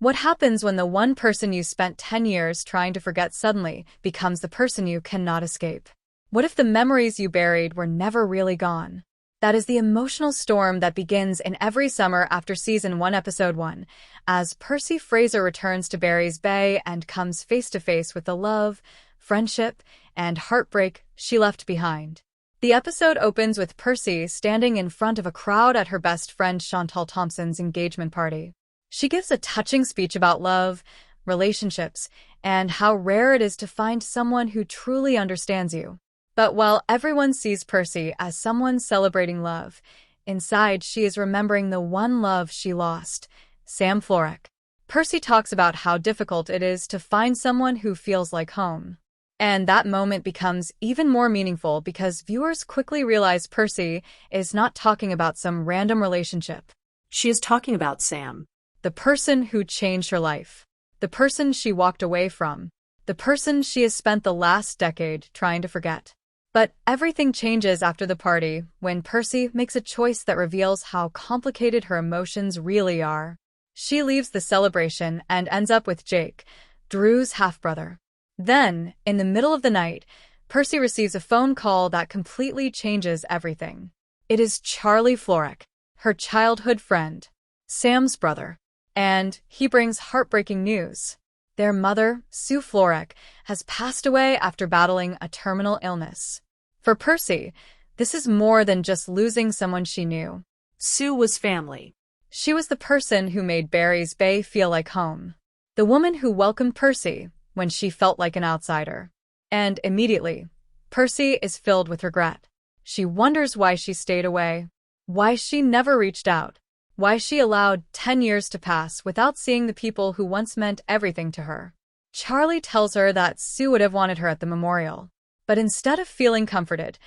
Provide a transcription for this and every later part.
What happens when the one person you spent 10 years trying to forget suddenly becomes the person you cannot escape? What if the memories you buried were never really gone? That is the emotional storm that begins in every summer after Season 1, Episode 1, as Percy Fraser returns to Barry's Bay and comes face to face with the love, friendship, and heartbreak she left behind. The episode opens with Percy standing in front of a crowd at her best friend Chantal Thompson's engagement party. She gives a touching speech about love, relationships, and how rare it is to find someone who truly understands you. But while everyone sees Percy as someone celebrating love, inside she is remembering the one love she lost, Sam Florek. Percy talks about how difficult it is to find someone who feels like home. And that moment becomes even more meaningful because viewers quickly realize Percy is not talking about some random relationship. She is talking about Sam. The person who changed her life. The person she walked away from. The person she has spent the last decade trying to forget. But everything changes after the party when Percy makes a choice that reveals how complicated her emotions really are. She leaves the celebration and ends up with Jake, Drew's half-brother. Then, in the middle of the night, Percy receives a phone call that completely changes everything. It is Charlie Florek, her childhood friend, Sam's brother. And he brings heartbreaking news. Their mother, Sue Florek, has passed away after battling a terminal illness. For Percy, this is more than just losing someone she knew. Sue was family. She was the person who made Barry's Bay feel like home. The woman who welcomed Percy when she felt like an outsider. And immediately, Percy is filled with regret. She wonders why she stayed away, why she never reached out, why she allowed 10 years to pass without seeing the people who once meant everything to her. Charlie tells her that Sue would have wanted her at the memorial. But instead of feeling comforted,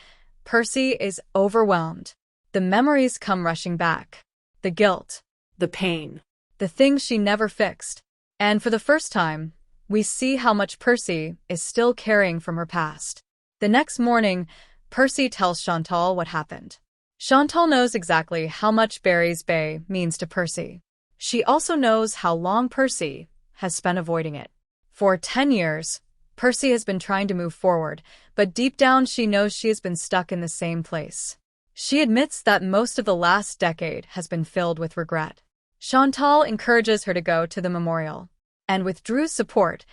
Percy is overwhelmed. The memories come rushing back. The guilt. The pain. The things she never fixed. And for the first time, we see how much Percy is still carrying from her past. The next morning, Percy tells Chantal what happened. Chantal knows exactly how much Barry's Bay means to Percy. She also knows how long Percy has spent avoiding it. For 10 years, Percy has been trying to move forward, but deep down she knows she has been stuck in the same place. She admits that most of the last decade has been filled with regret. Chantal encourages her to go to the memorial. And with Drew's support,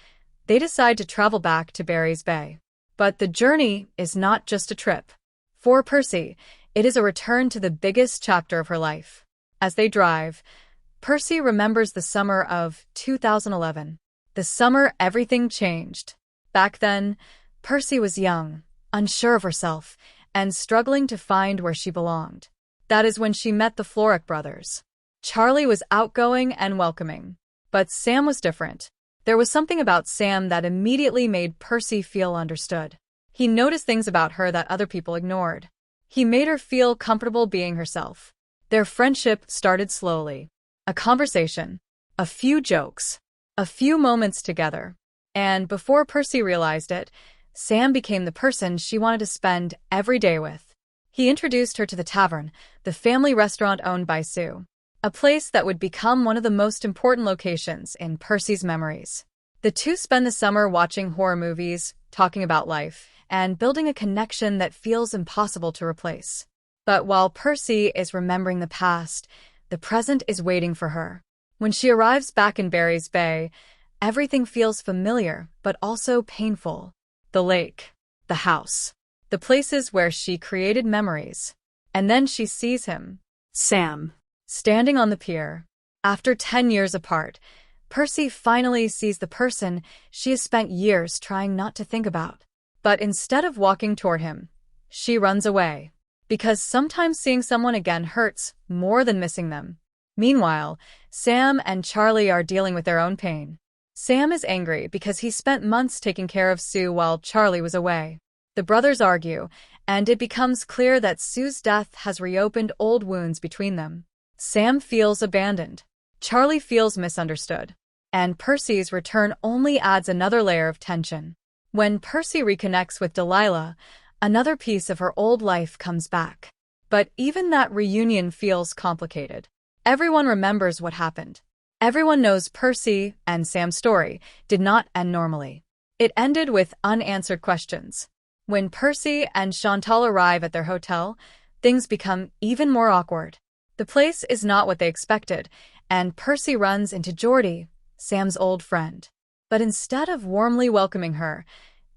they decide to travel back to Barry's Bay. But the journey is not just a trip. For Percy, it is a return to the biggest chapter of her life. As they drive, Percy remembers the summer of 2011. The summer everything changed. Back then, Percy was young, unsure of herself, and struggling to find where she belonged. That is when she met the Florek brothers. Charlie was outgoing and welcoming. But Sam was different. There was something about Sam that immediately made Percy feel understood. He noticed things about her that other people ignored. He made her feel comfortable being herself. Their friendship started slowly. A conversation. A few jokes. A few moments together. And before Percy realized it, Sam became the person she wanted to spend every day with. He introduced her to the tavern, the family restaurant owned by Sue. A place that would become one of the most important locations in Percy's memories. The two spend the summer watching horror movies, talking about life, and building a connection that feels impossible to replace. But while Percy is remembering the past, the present is waiting for her. When she arrives back in Barry's Bay, everything feels familiar, but also painful. The lake, the house, the places where she created memories. And then she sees him. Sam. Standing on the pier. After 10 years apart, Percy finally sees the person she has spent years trying not to think about. But instead of walking toward him, she runs away. Because sometimes seeing someone again hurts more than missing them. Meanwhile, Sam and Charlie are dealing with their own pain. Sam is angry because he spent months taking care of Sue while Charlie was away. The brothers argue, and it becomes clear that Sue's death has reopened old wounds between them. Sam feels abandoned. Charlie feels misunderstood. And Percy's return only adds another layer of tension. When Percy reconnects with Delilah, another piece of her old life comes back. But even that reunion feels complicated. Everyone remembers what happened. Everyone knows Percy and Sam's story did not end normally. It ended with unanswered questions. When Percy and Chantal arrive at their hotel, things become even more awkward. The place is not what they expected, and Percy runs into Geordie, Sam's old friend. But instead of warmly welcoming her,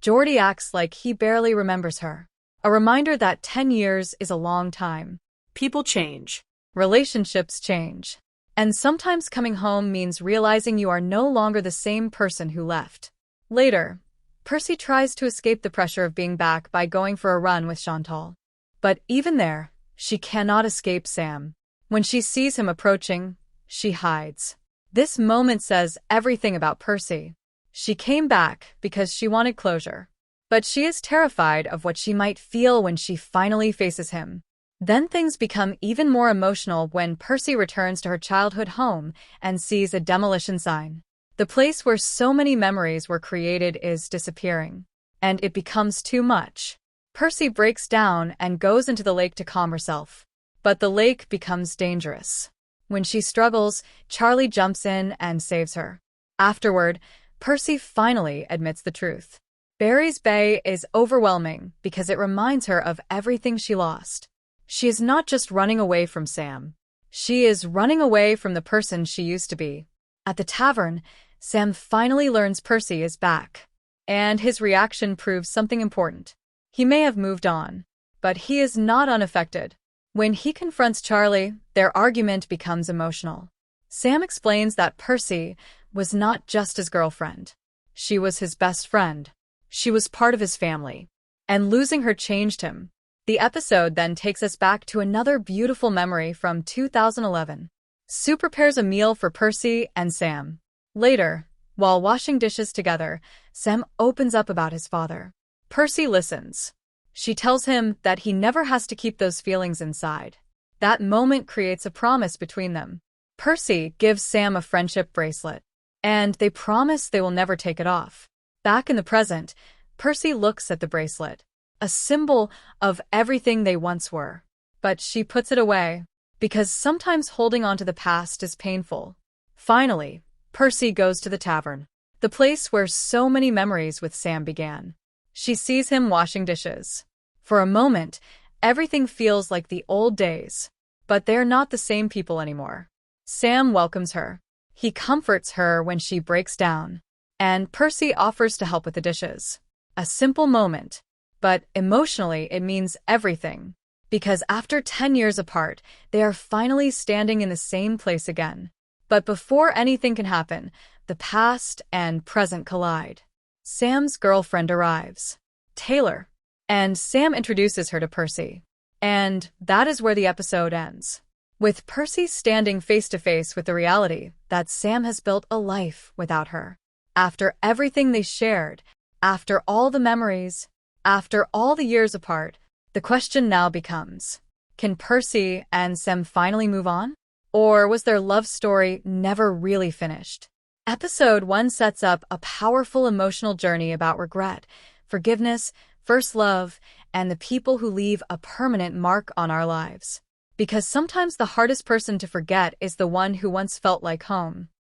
Geordie acts like he barely remembers her. A reminder that 10 years is a long time. People change. Relationships change. And sometimes coming home means realizing you are no longer the same person who left. Later, Percy tries to escape the pressure of being back by going for a run with Chantal. But even there, she cannot escape Sam. When she sees him approaching, she hides. This moment says everything about Percy. She came back because she wanted closure. But she is terrified of what she might feel when she finally faces him. Then things become even more emotional when Percy returns to her childhood home and sees a demolition sign. The place where so many memories were created is disappearing. And it becomes too much. Percy breaks down and goes into the lake to calm herself. But the lake becomes dangerous. When she struggles, Charlie jumps in and saves her. Afterward, Percy finally admits the truth. Barry's Bay is overwhelming because it reminds her of everything she lost. She is not just running away from Sam. She is running away from the person she used to be. At the tavern, Sam finally learns Percy is back. And his reaction proves something important. He may have moved on, but he is not unaffected. When he confronts Charlie, their argument becomes emotional. Sam explains that Percy was not just his girlfriend. She was his best friend. She was part of his family. And losing her changed him. The episode then takes us back to another beautiful memory from 2011. Sue prepares a meal for Percy and Sam. Later, while washing dishes together, Sam opens up about his father. Percy listens. She tells him that he never has to keep those feelings inside. That moment creates a promise between them. Percy gives Sam a friendship bracelet, and they promise they will never take it off. Back in the present, Percy looks at the bracelet, a symbol of everything they once were. But she puts it away, because sometimes holding on to the past is painful. Finally, Percy goes to the tavern, the place where so many memories with Sam began. She sees him washing dishes. For a moment, everything feels like the old days, but they're not the same people anymore. Sam welcomes her. He comforts her when she breaks down, and Percy offers to help with the dishes. A simple moment, but emotionally it means everything, because after 10 years apart, they are finally standing in the same place again. But before anything can happen, the past and present collide. Sam's girlfriend arrives, Taylor, and Sam introduces her to Percy. And that is where the episode ends, with Percy standing face to face with the reality that Sam has built a life without her. After everything they shared, after all the memories, after all the years apart, the question now becomes, can Percy and Sam finally move on? Or was their love story never really finished? Episode 1 sets up a powerful emotional journey about regret, forgiveness, first love, and the people who leave a permanent mark on our lives. Because sometimes the hardest person to forget is the one who once felt like home.